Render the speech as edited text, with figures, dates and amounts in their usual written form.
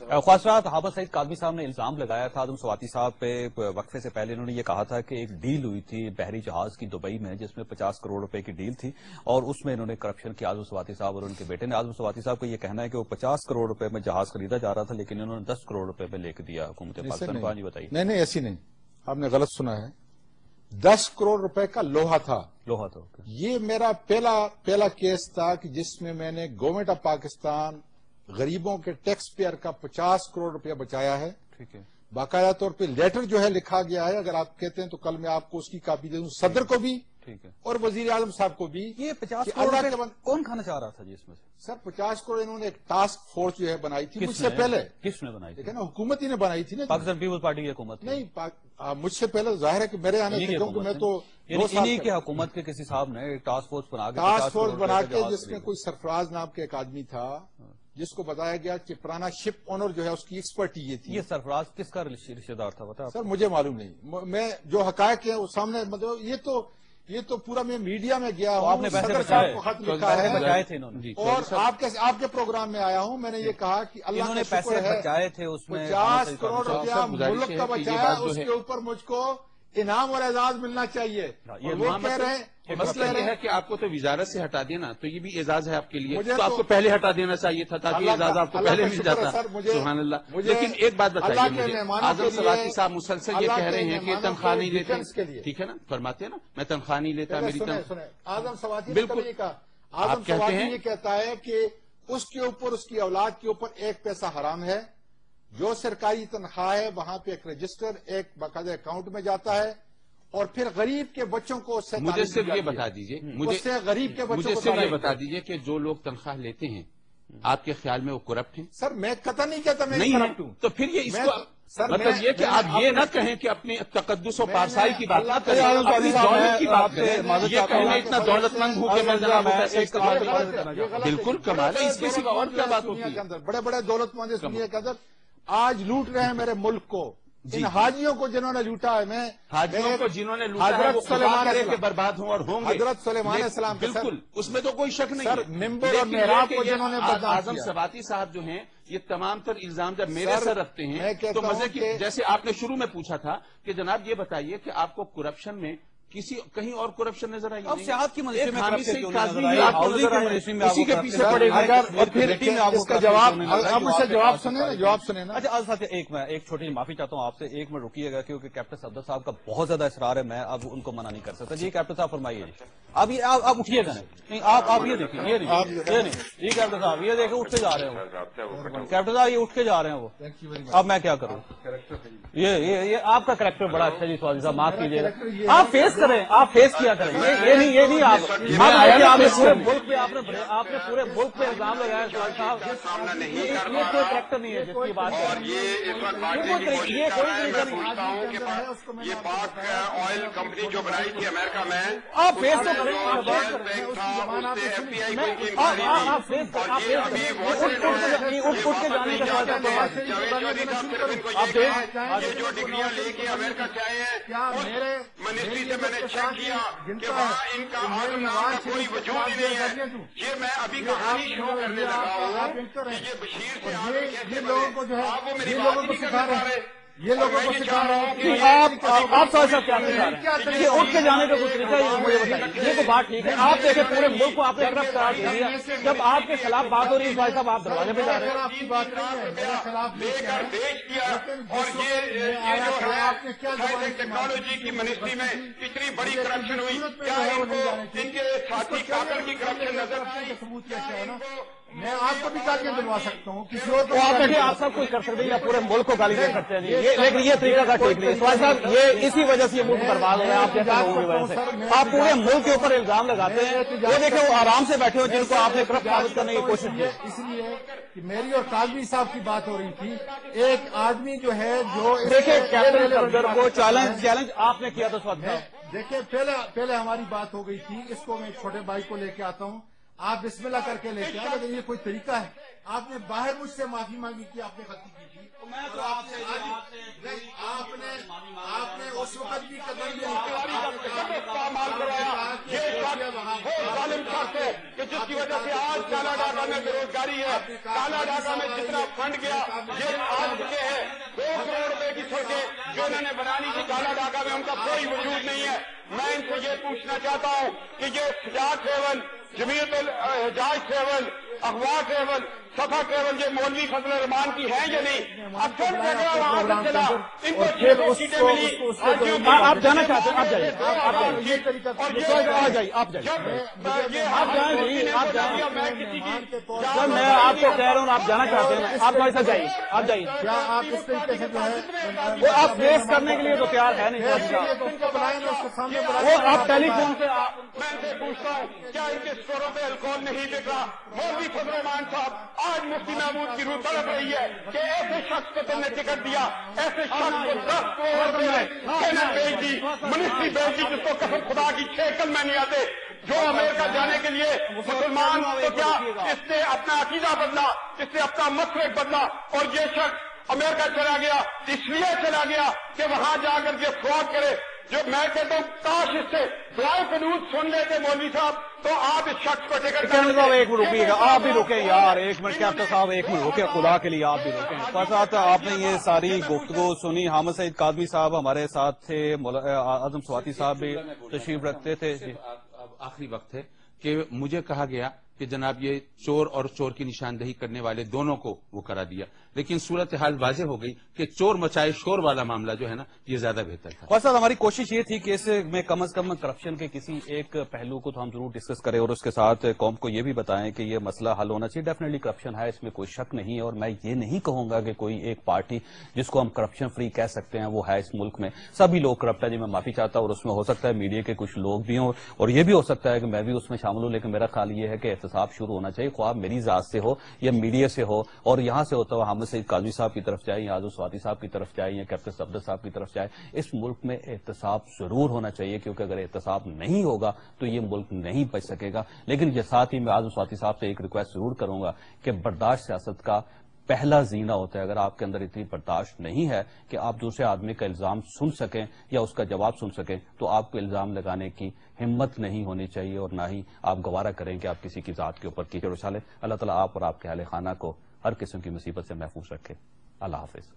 ख्वाजरात हाफिज सईद कादमी साहब ने इल्जाम लगाया था आजम सवाती साहब पे वक्फे से पहले। इन्होंने ये कहा था कि एक डील हुई थी बहरी जहाज की दुबई में जिसमें 50 करोड़ रुपए की डील थी और उसमें इन्होंने करप्शन किया आजम सवाती साहब और उनके बेटे ने। आजम सवाती साहब का ये कहना है कि वो 50 करोड़ रुपए में जहाज खरीदा जा रहा था लेकिन इन्होंने 10 करोड़ रुपए में लेकर दिया हुकूमत पाकिस्तान को। बताइए। नहीं, ऐसी नहीं, आपने गलत सुना है। 10 करोड़ रुपए का लोहा था। ये मेरा पहला केस था कि जिसमें मैंने गवर्नमेंट ऑफ पाकिस्तान गरीबों के टैक्स पेयर का 50 करोड़ रुपया बचाया है। ठीक है। बाकायदा तौर पे लेटर जो है लिखा गया है, अगर आप कहते हैं तो कल मैं आपको उसकी कॉपी दे दूं, सदर को भी। ठीक है। और वजीर आजम साहब को भी। ये 50 करोड़ कौन खाना चाह रहा था जी इसमें से? सर 50 करोड़ इन्होंने एक टास्क फोर्स जो है बनाई थी मुझसे पहले। किसने बनाई थी? ना हुकूमत ही ने बनाई थी ना, पाकिस्तान पीपल्स पार्टी की हुकूमत। नहीं, मुझसे पहले जाहिर है कि मेरे आने से, क्योंकि मैं तो इन्हीं की हुकूमत के किसी साहब ने एक टास्क फोर्स बना के जिसमें कोई सरफराज नाम के एक आदमी था जिसको बताया गया कि पुराना शिप ओनर जो है उसकी एक्सपर्टी ये थी। ये सरफराज किसका रिश्तेदार था बता? सर मुझे मालूम नहीं, मैं जो हकायक है वो सामने, मतलब ये तो पूरा मैं मीडिया में गया हूँ। आपने पैसे बचाए थे इन्होंने, और आपके प्रोग्राम में आया हूँ। मैंने ये कहा कि अल्लाह ने पैसे बचाए थे उसमें 50 करोड़ रुपया मुल्क का बचाया, उसके ऊपर मुझको इनाम और एजाज मिलना चाहिए। वो कह रहे हैं मसला यह है कि आपको तो वजारत से हटा देना तो ये भी एजाज है आपके लिए, तो आपको पहले हटा देना चाहिए था ताकि एजाज आपको पहले मिल जाता। सुभान अल्लाह। लेकिन एक बात बताइए मुझे, आजम सवाती साहब मुसलसल ये कह रहे हैं कि तनख्वाह नहीं लेते। ठीक है ना, फरमाते हैं ना मैं तनख्वाह नहीं लेता, मेरी तनख्वाह। आजम सवाती बिल्कुल आजम सवाती ये कहता है कि उसके ऊपर, उसकी औलाद के ऊपर 1 पैसा हराम है। जो सरकारी तनख्वाह है वहां पे एक रजिस्टर, एक बाकायदा अकाउंट में जाता है और फिर गरीब के बच्चों को मुझे सिर्फ ये बता दीजिए, मुझे गरीब के बच्चों को सिर्फ ये बता दीजिए कि जो लोग तनख्वाह लेते हैं आपके ख्याल में वो करप्ट हैं? सर मैं कतई नहीं कहता मैं नहीं करप्ट हूं। तो फिर ये इसको मतलब ये कि आप ये न कहें कि अपनी तकद्दुस और पारसाई की बात न करें, अपनी दौलत की बात करें। ये कहना इतना दौलतमंद हूं कि मैं जनाब पैसे इस्तेमाल, बिल्कुल कमाल है, इसके सिवा और क्या बात होती है? बड़े बड़े दौलतमंद इस दुनिया के अंदर आज लूट रहे हैं मेरे मुल्क को। इन हाजियों को जिन्होंने लूटा है, मैं हाजियों को जिन्होंने लूटा है वो खुदा करे कि बर्बाद हों और होंगे। हजरत सुलेमान सलाम, बिल्कुल उसमें तो कोई शक नहीं है। मिंबर और मेहराब को जिन्होंने आजम सवाती साहब जो हैं ये तमाम तर इल्जाम जब मेरे सर रखते हैं तो मजे की, जैसे आपने शुरू में पूछा था कि जनाब ये बताइए कि आपको करप्शन में कहीं और करप्शन नजर आई? अब सियाहत की मिनिस्ट्री में इसी के पीछे पड़ेगा। और फिर इसका जवाब आप मुझसे जवाब सुने ना। अच्छा आज एक छोटी माफी चाहता हूँ आपसे, 1 मिनट रुकिएगा क्योंकि कैप्टन सफदर साहब का बहुत ज्यादा इसरार है, मैं अब उनको मना नहीं कर सकता। जी कैप्टन साहब फरमाइए। अब ये आप उठिएगा नहीं, आप ये देखिए, ये नहीं जी कैप्टन साहब ये देखे उठ के जा रहे हो कैप्टन साहब, ये उठ के जा रहे हैं वो। अब मैं क्या करूँ? ये आपका करेक्टर बड़ा अच्छा जी स्वादी साहब, माफ कीजिएगा। आप फेस करें, आप फेस किया करें, ये नहीं आप पूरे मुल्क पे आपने पूरे मुल्क पे इल्जाम लगाया साहब, ये कोई करेक्टर नहीं है जिसकी बात है। ये कोई तरीका नहीं। ये पाक ऑयल कंपनी जो बनाई थी अमेरिका में, आप फेस तो करें, FBI को इनकी आप फेस उठ के जाने का ये जो डिग्रियां लेके अमेरिका से आए हैं मिनिस्ट्री से मैंने चेक किया कि वहाँ इनका आजम नाम का कोई वजूद ही नहीं है। ये मैं अभी कहानी शुरू करने लगा हूँ कि ये बशीर से ये लोगों को जो है, आप वो मेरी ये बात लोगों ही को नहीं सिखा कर पा रहे रहे। हैं, ये लोगों को सिखा रहे हैं कि आप साहब क्या ये उठ के जाने का कुछ तरीका है मुझे बताइए। ये तो बात ठीक है, आप देखे पूरे मुल्क को आपने तरफ करार दे दिया, जब आपके खिलाफ बात हो रही है भाई साहब आप दरवाजे पे जा रहे हैं। आपकी बात नहीं है, मेरे खिलाफ लेकर भेज दिया। और ये जो है टेक्नोलॉजी की मिनिस्ट्री में इतनी बड़ी करप्शन हुई, क्या इनके साथी काकर की करप्शन नजर सबूत कैसे है ना? मैं आपको भी गालियां दिलवा सकता हूँ, किसी और को आप सब कुछ कर सकते हैं या पूरे मुल्क को गाली दे सकते हैं, लेकिन ये तरीका का ठीक नहीं साहब। ये इसी वजह से ये मुल्क बर्बाद हो रहा है आप जैसे लोगों की वजह से। आप पूरे मुल्क के ऊपर इल्जाम लगाते हैं, वो देखे वो आराम से बैठे हो जिनको आपने करप्ट साबित करने की कोशिश की। इसलिए कि मेरी और काजमी साहब की बात हो रही थी, एक आदमी जो है जो देखिए कैप्टन सफदर को चैलेंज आपने किया था स्वाद। देखिए पहले हमारी बात हो गई थी, इसको मैं छोटे भाई को लेके आता हूँ, आप बिस्मिल्लाह करके लेके आए, लेकिन ये कोई तरीका है? آپ نے باہر مجھ سے معافی مانگی تھی، آپ نے غلطی کی تھی، آپ نے اس وقت بھی قدم ظالم شخص ہے کہ جس کی وجہ سے آج کالا ڈاکہ میں بے روزگاری ہے، کالا ڈاکہ میں جتنا فنڈ گیا یہ آج چکے ہیں 2 کروڑ روپے کی سڑکیں جو انہوں نے بنانی تھی کالا ڈاکہ میں، ان کا کوئی وجود نہیں ہے۔ میں ان سے یہ پوچھنا چاہتا ہوں کہ یہ سجاد ٹریول، جمیعت الحجاج ٹریول، اخبار ٹریول، صفا ٹریول، یہ مولوی فضل الرحمان کی ہیں یا نہیں؟ اکثر جگہ وہاں سے چلا، ان کو 6 سیٹیں ملی۔ آپ جانا چاہتے ہیں آپ جائیے، آپ جائیے، میں آپ کو کہہ رہا ہوں آپ جانا چاہتے ہیں، آپ ہمارے ساتھ جائیے، آپ جائیے۔ کیا آپ اس طریقے سے جو ہے وہ آپ فیس کرنے کے لیے تو تیار ہے نہیں، وہ آپ ٹیلی فون سے میں ان سے پوچھتا ہوں کیا ان کے اسٹوروں پہ الکوہل نہیں بک رہا؟ مولوی فضل الرحمان صاحب، آج مفتی محمود کی روح تڑپ رہی ہے کہ ایسے شخص کو تم نے ٹکٹ دیا، ایسے شخص کو 10 کروڑ روپے سینٹ بھیج دی، منسٹری بھیج دی، جس کو قسم خدا کی 6 کلمے نہیں آتے، جو امریکہ جانے کے لیے مسلمان تو کیا اس نے اپنا عقیدہ بدلا، اس نے اپنا مسلک بدلا، اور یہ شخص امریکہ چلا گیا اس لیے چلا گیا کہ وہاں جا کر کے فراڈ کرے۔ جو میں کہتا ہوں کاش اس سے دعائیں قنوت سن لیتے مولوی صاحب تو آپ اس شخص کو ٹکٹ ایک منٹ رکیے گا، آپ بھی رکیں یار، ایک منٹ کیپٹن صاحب ایک منٹ رکے، خدا کے لیے آپ بھی رکیں۔ ساتھ آپ نے یہ ساری گفتگو سنی، حامد سعید کاظمی صاحب ہمارے ساتھ تھے، اعظم سواتی صاحب بھی تشریف رکھتے تھے۔ اب آخری وقت ہے کہ مجھے کہا گیا کہ جناب یہ چور اور چور کی نشاندہی کرنے والے دونوں کو وہ کرا دیا، لیکن صورتحال واضح ہو گئی کہ چور مچائے شور والا معاملہ جو ہے نا یہ زیادہ بہتر تھا۔ اور صاحب ہماری کوشش یہ تھی کہ اس میں کم از کم کرپشن کے کسی ایک پہلو کو تو ہم ضرور ڈسکس کریں اور اس کے ساتھ قوم کو یہ بھی بتائیں کہ یہ مسئلہ حل ہونا چاہیے۔ ڈیفینیٹلی کرپشن ہے، اس میں کوئی شک نہیں ہے، اور میں یہ نہیں کہوں گا کہ کوئی ایک پارٹی جس کو ہم کرپشن فری کہہ سکتے ہیں وہ ہے اس ملک میں، سبھی لوگ کرپٹ ہے جی، میں معافی چاہتا ہوں، اور اس میں ہو سکتا ہے میڈیا کے کچھ لوگ بھی ہوں اور یہ بھی ہو سکتا ہے کہ میں بھی اس میں شامل ہوں، لیکن میرا خیال یہ ہے کہ احتساب شروع ہونا چاہیے، خواہ میری ذات سے ہو یا میڈیا سے ہو، اور یہاں سے ہوتا ہوا حامد سعید کاظمی صاحب کی طرف جائے یا اعظم سواتی صاحب کی طرف جائے یا کیپٹن صفدر صاحب کی طرف جائے، اس ملک میں احتساب ضرور ہونا چاہیے، کیونکہ اگر احتساب نہیں ہوگا تو یہ ملک نہیں بچ سکے گا۔ لیکن یہ ساتھ ہی میں اعظم سواتی صاحب سے ایک ریکویسٹ ضرور کروں گا کہ برداشت سیاست کا پہلا زینہ ہوتا ہے، اگر آپ کے اندر اتنی برداشت نہیں ہے کہ آپ دوسرے آدمی کا الزام سن سکیں یا اس کا جواب سن سکیں، تو آپ کو الزام لگانے کی ہمت نہیں ہونی چاہیے، اور نہ ہی آپ گوارا کریں کہ آپ کسی کی ذات کے اوپر کیچڑ اچھالیں۔ اللہ تعالیٰ آپ اور آپ کے اہل خانہ کو ہر قسم کی مصیبت سے محفوظ رکھے۔ اللہ حافظ۔